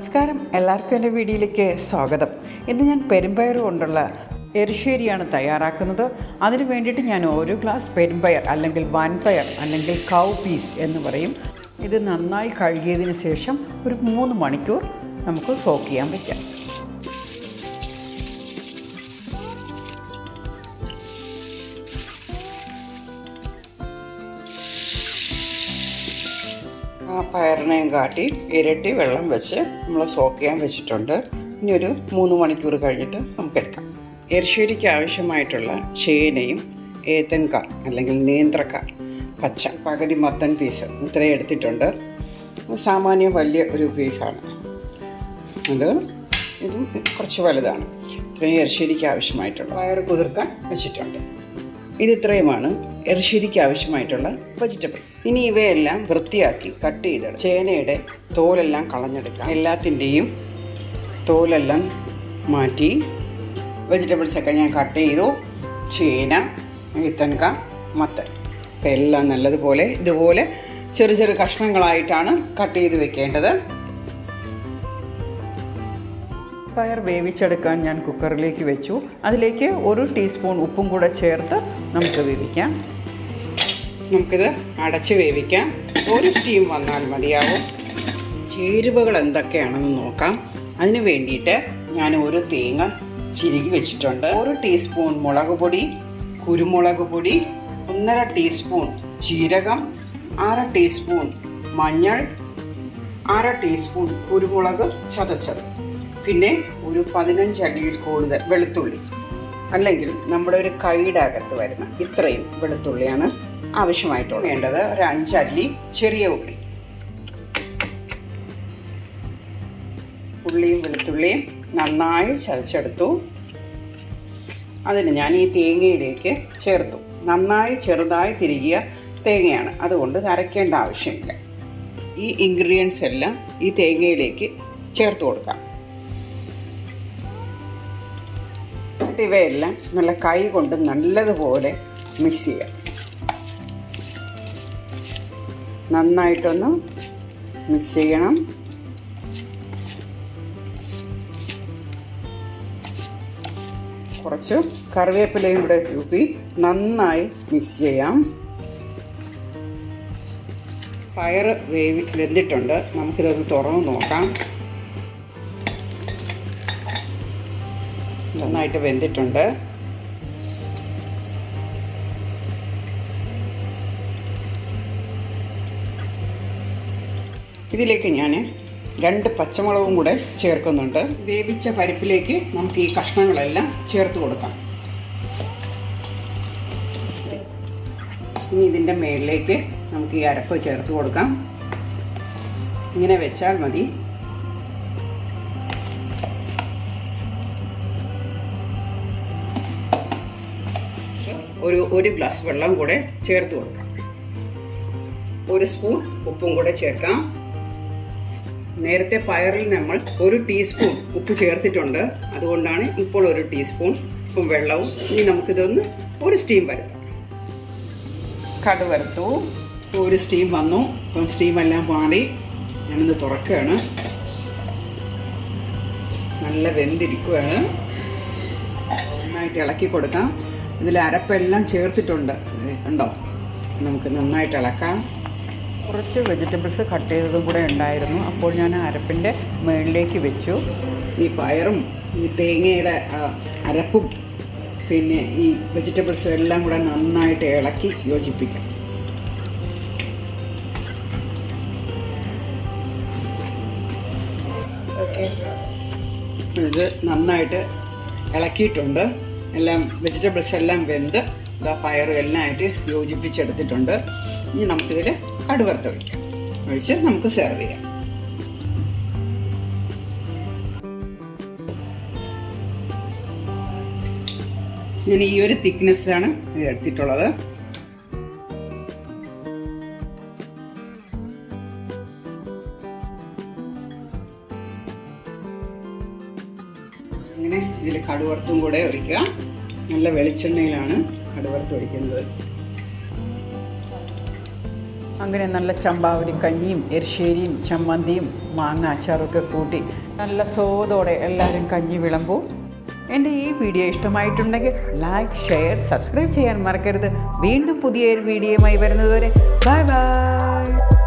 നമസ്കാരം, എല്ലാവർക്കും എൻ്റെ വീഡിയോയിലേക്ക് സ്വാഗതം. ഇന്ന് ഞാൻ പെരുമ്പയർ കൊണ്ടുള്ള എരിശ്ശേരിയാണ് തയ്യാറാക്കുന്നത്. അതിന് വേണ്ടിയിട്ട് ഞാൻ ഒരു ഗ്ലാസ് പെരുമ്പയർ അല്ലെങ്കിൽ വൻപയർ അല്ലെങ്കിൽ കൗ പീസ് എന്ന് പറയും, ഇത് നന്നായി കഴുകിയതിന് ശേഷം ഒരു 3 മണിക്കൂർ നമുക്ക് സോക്ക് ചെയ്യാൻ വയ്ക്കാം. ആ പയറിനെയും കാട്ടി ഇരട്ടി വെള്ളം വെച്ച് നമ്മൾ സോക്ക് ചെയ്യാൻ വെച്ചിട്ടുണ്ട്. ഇനി ഒരു 3 മണിക്കൂർ കഴിഞ്ഞിട്ട് നമുക്കെടുക്കാം. എരിശ്ശേരിക്ക് ആവശ്യമായിട്ടുള്ള ചേനയും ഏത്തൻക അല്ലെങ്കിൽ നേന്ത്രക്ക പച്ച പകുതി മത്തൻ പീസ് ഇത്രയും എടുത്തിട്ടുണ്ട്. സാമാന്യം വലിയ ഒരു പീസാണ് ഇതും കുറച്ച് വലുതാണ്. ഇത്രയും എരിശ്ശേരിക്ക് ആവശ്യമായിട്ടുള്ള പയർ കുതിർക്കാൻ വെച്ചിട്ടുണ്ട്. ഇത് ഇത്രയുമാണ് എരിശ്ശേരിക്ക് ആവശ്യമായിട്ടുള്ള വെജിറ്റബിൾസ്. ഇനി ഇവയെല്ലാം വൃത്തിയാക്കി കട്ട് ചെയ്തെടുക്കാം. ചേനയുടെ തോലെല്ലാം കളഞ്ഞെടുക്കാം. എല്ലാത്തിൻ്റെയും തോലെല്ലാം മാറ്റി വെജിറ്റബിൾസൊക്കെ ഞാൻ കട്ട് ചെയ്തു. ചേന, ഏത്തൻക, മത്തൻ എല്ലാം നല്ലതുപോലെ ഇതുപോലെ ചെറു ചെറു കഷ്ണങ്ങളായിട്ടാണ് കട്ട് ചെയ്ത് വെക്കേണ്ടത്. പയർ വേവിച്ചെടുക്കാൻ ഞാൻ കുക്കറിലേക്ക് വെച്ചു. അതിലേക്ക് 1 ടീസ്പൂൺ ഉപ്പും കൂടെ ചേർത്ത് നമുക്ക് വേവിക്കാം. നമുക്കിത് അടച്ച് വേവിക്കാം. 1 സ്റ്റീം വന്നാൽ മതിയാവും. ചേരുവകൾ എന്തൊക്കെയാണെന്ന് നോക്കാം. അതിന് വേണ്ടിയിട്ട് ഞാൻ 1 തേങ്ങ ചിരുകി വെച്ചിട്ടുണ്ട്. 1 ടീസ്പൂൺ മുളക് പൊടി, കുരുമുളക് പൊടി, 1.5 ടീസ്പൂൺ ജീരകം, 1/2 ടീസ്പൂൺ മഞ്ഞൾ, 1/2 ടീസ്പൂൺ കുരുമുളക് ചതച്ചത്, പിന്നെ ഒരു 15 അല്ലിയിൽ കൂടുതൽ വെളുത്തുള്ളി, അല്ലെങ്കിൽ നമ്മുടെ ഒരു കൈയുടെ അകത്ത് വരുന്ന ഇത്രയും വെളുത്തുള്ളിയാണ് ആവശ്യമായിട്ടുള്ളത്. വേണ്ടത് ഒരു 5 അല്ലി ചെറിയ ഉള്ളി. ഉള്ളിയും വെളുത്തുള്ളിയും നന്നായി ചതച്ചെടുത്തു. അതിന് ഞാൻ ഈ തേങ്ങയിലേക്ക് ചേർത്തു. നന്നായി ചെറുതായി തിരികിയ തേങ്ങയാണ്, അതുകൊണ്ട് അരയ്ക്കേണ്ട ആവശ്യമില്ല. ഈ ഇൻഗ്രീഡിയൻസ് എല്ലാം ഈ തേങ്ങയിലേക്ക് ചേർത്ത് കൊടുക്കാം. ഇവയെല്ലാം നല്ല കൈ കൊണ്ട് നല്ലതുപോലെ മിക്സ് ചെയ്യാം. നന്നായിട്ടൊന്ന് മിക്സ് ചെയ്യണം. കുറച്ച് കറിവേപ്പിലയും കൂടെ തൂക്കി നന്നായി മിക്സ് ചെയ്യാം. പയർ വെന്തിട്ടുണ്ട്. നമുക്കിതൊന്ന് തുറന്ന് നോക്കാം. നന്നായിട്ട് വെന്തിട്ടുണ്ട്. ഇതിലേക്ക് ഞാൻ 2 പച്ചമുളകും കൂടെ ചേർക്കുന്നുണ്ട്. വേവിച്ച പരിപ്പിലേക്ക് നമുക്ക് ഈ കഷ്ണങ്ങളെല്ലാം ചേർത്ത് കൊടുക്കാം. ഇനി ഇതിൻ്റെ മേളിലേക്ക് നമുക്ക് ഈ അരപ്പ് ചേർത്ത് കൊടുക്കാം. ഇങ്ങനെ വെച്ചാൽ മതി. ഒരു ഗ്ലാസ് വെള്ളം കൂടെ ചേർത്ത് കൊടുക്കാം. 1 സ്പൂൺ ഉപ്പും കൂടെ ചേർക്കാം. നേരത്തെ പയറിൽ നമ്മൾ 1 ടീസ്പൂൺ ഉപ്പ് ചേർത്തിട്ടുണ്ട്, അതുകൊണ്ടാണ് ഇപ്പോൾ 1 ടീസ്പൂൺ ഉപ്പും വെള്ളവും. ഇനി നമുക്കിതൊന്ന് 1 സ്റ്റീം വരുത്താം. കടു വറുത്തു. 1 സ്റ്റീം വന്നു. ഇപ്പം സ്റ്റീമെല്ലാം മാറി ഞാനൊന്ന് തുറക്കുകയാണ്. നല്ല വെന്തിരിക്കുകയാണ്. നന്നായിട്ട് ഇളക്കി കൊടുക്കാം. ഇതിൽ അരപ്പെല്ലാം ചേർത്തിട്ടുണ്ട്, കണ്ടോ? നമുക്ക് നന്നായിട്ട് ഇളക്കാം. കുറച്ച് വെജിറ്റബിൾസ് കട്ട് ചെയ്തതും കൂടെ ഉണ്ടായിരുന്നു, അപ്പോൾ ഞാൻ അരപ്പിൻ്റെ മുകളിലേക്ക് വെച്ചു. ഈ പയറും ഈ തേങ്ങയുടെ അരപ്പും പിന്നെ ഈ വെജിറ്റബിൾസും എല്ലാം കൂടെ നന്നായിട്ട് ഇളക്കി യോജിപ്പിക്കാം. ഓക്കെ, ഇത് നന്നായിട്ട് ഇളക്കിയിട്ടുണ്ട്. എല്ലാം വെജിറ്റബിൾസ് എല്ലാം വെന്ത് പയറും എല്ലാം ആയിട്ട് യോജിപ്പിച്ചെടുത്തിട്ടുണ്ട്. ഇനി നമുക്കിതിൽ കടുവറുത്ത് ഒഴിച്ച് നമുക്ക് സെർവ് ചെയ്യാം. ഞാൻ ഈ ഒരു തിക്നെസ്സിലാണ് ഇത് എടുത്തിട്ടുള്ളത്. അങ്ങനെ ഇതിൽ കടുവറുത്തും കൂടെ ഒഴിക്കുക. നല്ല വെളിച്ചെണ്ണയിലാണ് കടുവറുത്ത് ഒഴിക്കുന്നത്. അങ്ങനെ നല്ല ചമ്പാവരി കഞ്ഞിയും എരിശ്ശേരിയും ചമ്മന്തിയും മാങ്ങ അച്ചാറൊക്കെ കൂട്ടി നല്ല സ്വാദോടെ എല്ലാവരും കഞ്ഞി വിളമ്പും. എൻ്റെ ഈ വീഡിയോ ഇഷ്ടമായിട്ടുണ്ടെങ്കിൽ ലൈക്ക്, ഷെയർ, സബ്സ്ക്രൈബ് ചെയ്യാൻ മറക്കരുത്. വീണ്ടും പുതിയൊരു വീഡിയോയുമായി വരുന്നതുവരെ ബൈ ബൈ.